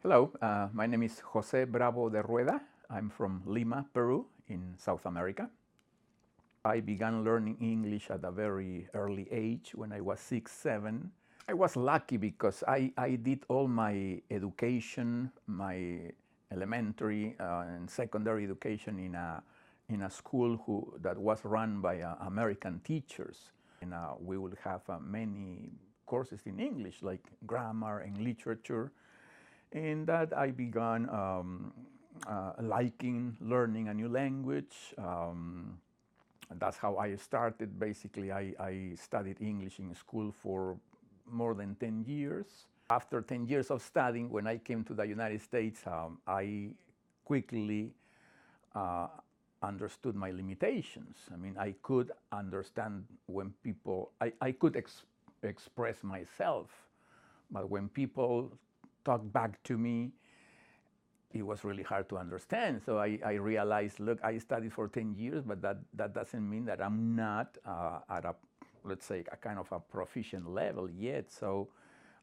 Hello, my name is Jose Bravo de Rueda. I'm from Lima, Peru, in South America. I began learning English at a very early age when I was 6, 7. I was lucky because I did all my education, my elementary and secondary education in a school that was run by American teachers. And we would have many courses in English, like grammar and literature. And that I began liking learning a new language. That's how I started. Basically, I studied English in school for more than 10 years. After 10 years of studying, when I came to the United States, I quickly understood my limitations. I mean, I could understand when people, I could express myself, but when people talked back to me, it was really hard to understand. So I realized, look, I studied for 10 years, but that doesn't mean that I'm not at a, let's say, a kind of a proficient level yet. So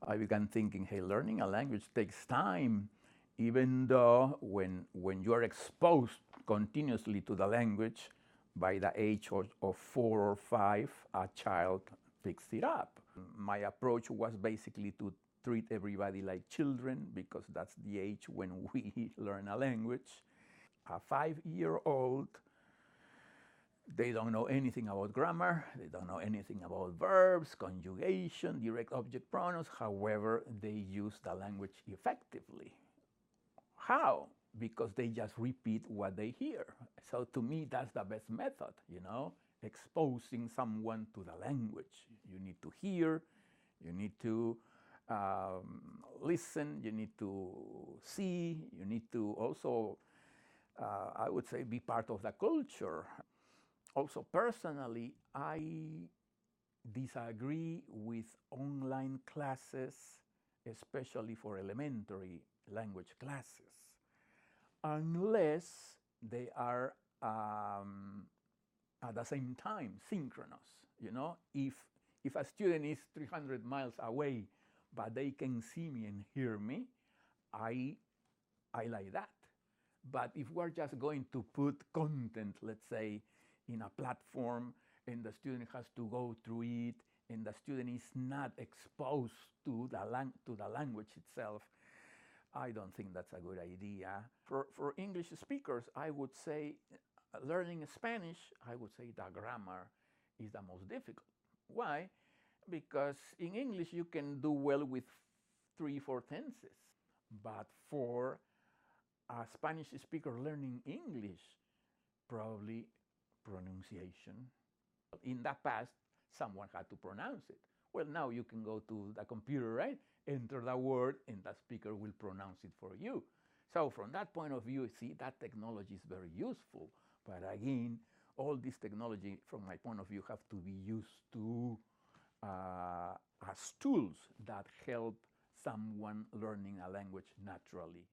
I began thinking, hey, learning a language takes time, even though when you are exposed continuously to the language, by the age of 4 or 5, a child picks it up. My approach was basically to treat everybody like children, because that's the age when we learn a language. A 5-year-old, they don't know anything about grammar, they don't know anything about verbs, conjugation, direct object pronouns. However, they use the language effectively. How? Because they just repeat what they hear. So to me, that's the best method, exposing someone to the language. You need to hear, you need to listen, you need to see, you need to also, I would say, be part of the culture. Also, personally, I disagree with online classes, especially for elementary language classes, unless they are at the same time, synchronous. If a student is 300 miles away, but they can see me and hear me, I like that. But if we're just going to put content, let's say, in a platform, and the student has to go through it, and the student is not exposed to the language itself, I don't think that's a good idea. For English speakers, I would say, learning Spanish, I would say the grammar is the most difficult. Why? Because in English you can do well with 3, 4 tenses. But for a Spanish speaker learning English, probably pronunciation. In the past, someone had to pronounce it. Well, now you can go to the computer, right? Enter the word, and the speaker will pronounce it for you. So from that point of view, see, that technology is very useful. But again, all this technology, from my point of view, have to be used to as tools that help someone learning a language naturally.